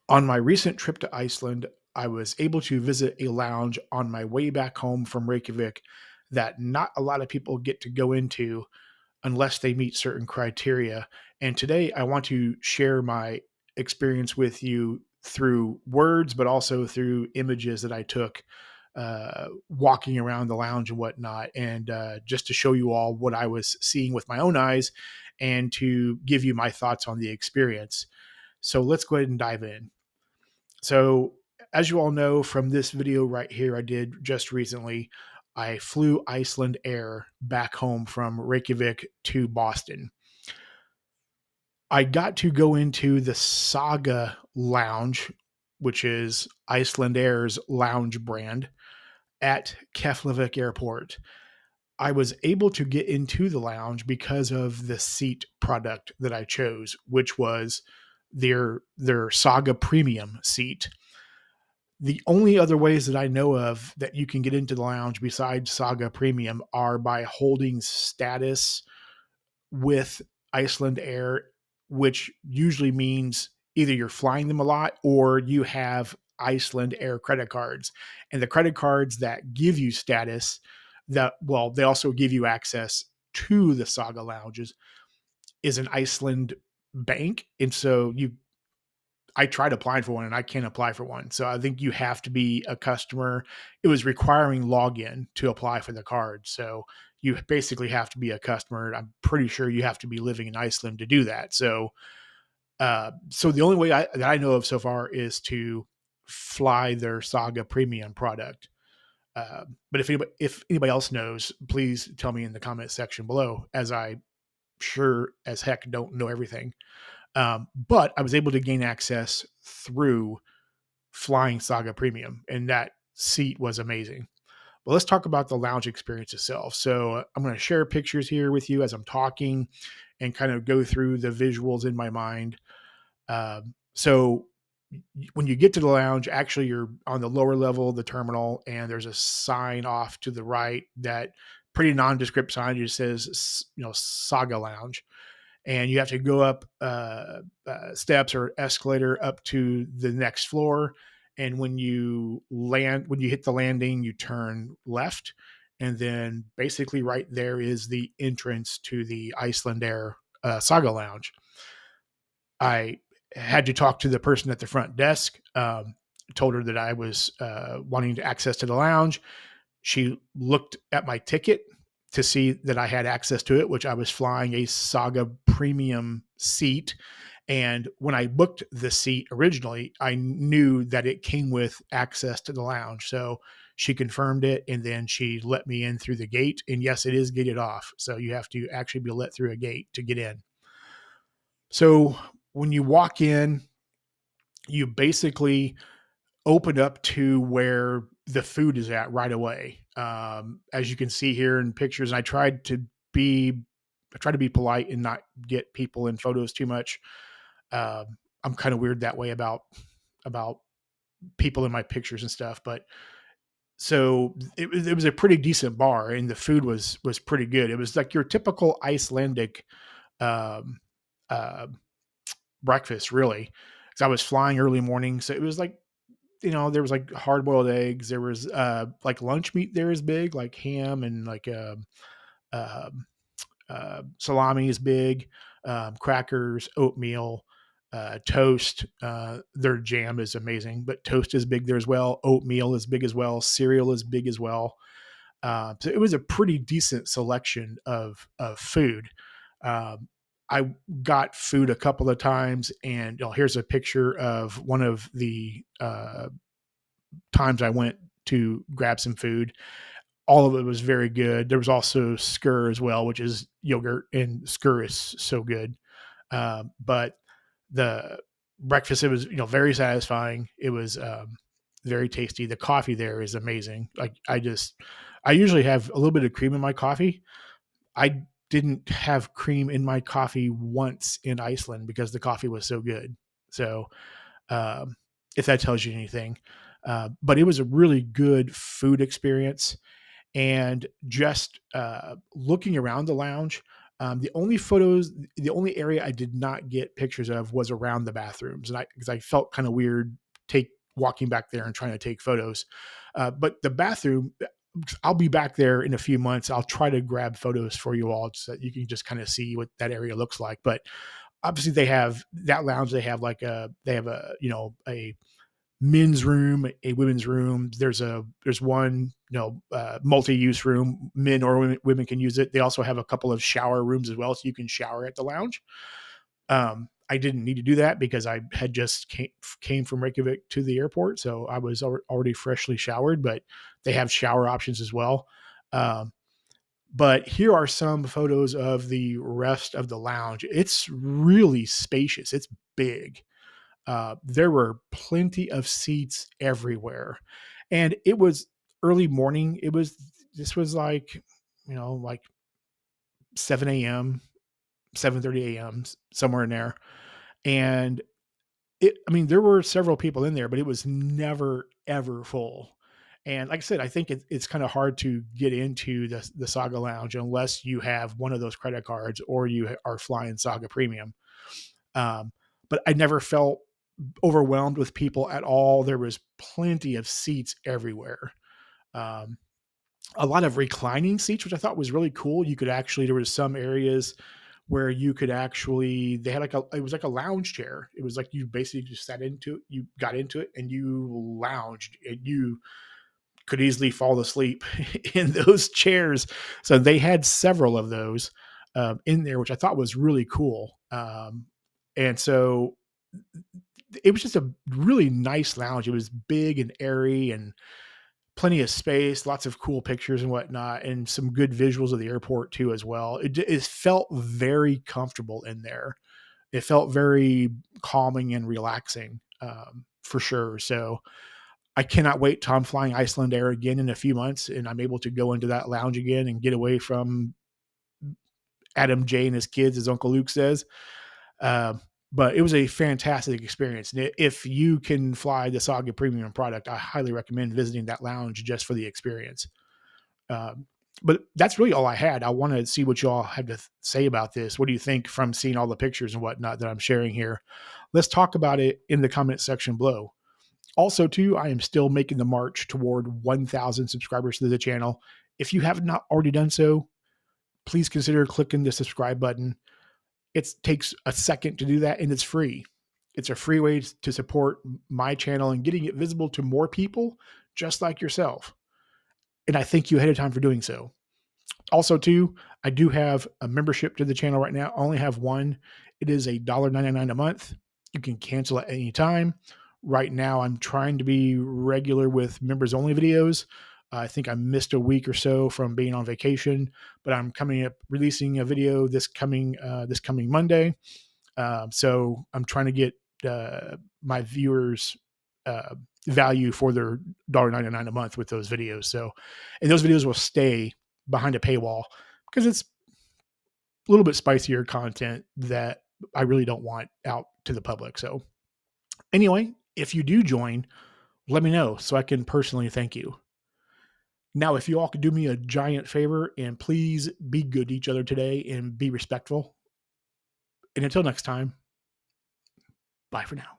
On my recent trip to Iceland, I was able to visit a lounge on my way back home from Reykjavik that not a lot of people get to go into unless they meet certain criteria. And today I want to share my experience with you through words, but also through images that I took walking around the lounge and whatnot, and just to show you all what I was seeing with my own eyes and to give you my thoughts on the experience. So let's go ahead and dive in. So, as you all know from this video right here, I did just recently, I flew Iceland Air back home from Reykjavik to Boston. I got to go into the Saga Lounge, which is Iceland Air's lounge brand, at Keflavik Airport. I was able to get into the lounge because of the seat product that I chose, which was their Saga Premium seat. The only other ways that I know of that you can get into the lounge besides Saga Premium are by holding status with Iceland Air, which usually means either you're flying them a lot or you have Iceland Air credit cards. And the credit cards that give you status, that well, they also give you access to the Saga lounges, is an Iceland bank. And so I tried applying for one and I can't apply for one. So I think you have to be a customer. It was requiring login to apply for the card. So you basically have to be a customer. I'm pretty sure you have to be living in Iceland to do that. So the only way that I know of so far is to fly their Saga Premium product. But if anybody else knows, please tell me in the comment section below, as I sure as heck don't know everything. But I was able to gain access through flying Saga Premium, and that seat was amazing. But let's talk about the lounge experience itself. So I'm going to share pictures here with you as I'm talking and kind of go through the visuals in my mind. So when you get to the lounge, actually you're on the lower level of the terminal, and there's a sign off to the right, that pretty nondescript sign just says, Saga Lounge, and you have to go up steps or escalator up to the next floor. And when you hit the landing, you turn left, and then basically right there is the entrance to the Iceland Air Saga Lounge. I had to talk to the person at the front desk. Told her that I was wanting access to the lounge. She looked at my ticket to see that I had access to it, which I was flying a Saga Premium seat. And when I booked the seat originally, I knew that it came with access to the lounge. So she confirmed it, and then she let me in through the gate. And yes, it is gated off. So you have to actually be let through a gate to get in. So when you walk in, you basically open up to where the food is at right away. As you can see here in pictures, and I try to be polite and not get people in photos too much. I'm kind of weird that way about people in my pictures and stuff, but so it was a pretty decent bar, and the food was pretty good. It was like your typical Icelandic um, uh, breakfast, really. Because I was flying early morning, so it was like, there was like hard boiled eggs. There was like lunch meat there is big, like ham, and like uh, salami is big, crackers, oatmeal, toast. Their jam is amazing, but toast is big there as well. Oatmeal is big as well. Cereal is big as well. So it was a pretty decent selection of food. Um, I got food a couple of times, and here's a picture of one of the times I went to grab some food. All of it was very good. There was also skyr as well, which is yogurt, and skyr is so good. But the breakfast, it was very satisfying. It was very tasty. The coffee there is amazing. Like I usually have a little bit of cream in my coffee. I didn't have cream in my coffee once in Iceland because the coffee was so good. So um, if that tells you anything. But it was a really good food experience. And just looking around the lounge, The only area I did not get pictures of was around the bathrooms, and because I felt kind of weird take walking back there and trying to take photos. But the bathroom, I'll be back there in a few months. I'll try to grab photos for you all so that you can just kind of see what that area looks like. But obviously, they have that lounge. They have a a men's room, a women's room. There's one multi-use room. Men or women can use it. They also have a couple of shower rooms as well, so you can shower at the lounge. I didn't need to do that because I had just came from Reykjavik to the airport, so I was already freshly showered. But they have shower options as well. Um, but here are some photos of the rest of the lounge. It's really spacious. It's big. There were plenty of seats everywhere, and it was early morning. This was like like 7 a.m., 7:30 a.m., somewhere in there. And I mean, there were several people in there, but it was never ever full. And like I said, I think it's kind of hard to get into the Saga Lounge unless you have one of those credit cards or you are flying Saga Premium. Um, but I never felt overwhelmed with people at all. There was plenty of seats everywhere. Um, a lot of reclining seats, which I thought was really cool. There was some areas where you could actually, they had it was like a lounge chair. It was like you basically just sat into it, you got into it and you lounged and you could easily fall asleep in those chairs. So they had several of those in there, which I thought was really cool. And so it was just a really nice lounge. It was big and airy and plenty of space, lots of cool pictures and whatnot, and some good visuals of the airport too as well. It felt very comfortable in there. It felt very calming and relaxing for sure. So I cannot wait till I'm flying Iceland Air again in a few months, and I'm able to go into that lounge again and get away from Adam J and his kids, as Uncle Luke says. Uh, but it was a fantastic experience. And if you can fly the Saga Premium product, I highly recommend visiting that lounge just for the experience. Um, but that's really all I had. I want to see what you all have to say about this. What do you think from seeing all the pictures and whatnot that I'm sharing here? Let's talk about it in the comment section below. Also, too, I am still making the march toward 1,000 subscribers to the channel. If you have not already done so, please consider clicking the subscribe button. It takes a second to do that, and it's free. It's a free way to support my channel and getting it visible to more people just like yourself. And I thank you ahead of time for doing so. Also, too, I do have a membership to the channel right now. I only have one. It is $1.99 a month. You can cancel at any time. Right now, I'm trying to be regular with members only videos. I think I missed a week or so from being on vacation, but I'm coming up releasing a video this coming Monday. So I'm trying to get my viewers value for their $1.99 a month with those videos. So, and those videos will stay behind a paywall because it's a little bit spicier content that I really don't want out to the public. So, anyway, if you do join, let me know so I can personally thank you. Now, if you all could do me a giant favor and please be good to each other today and be respectful. And until next time, bye for now.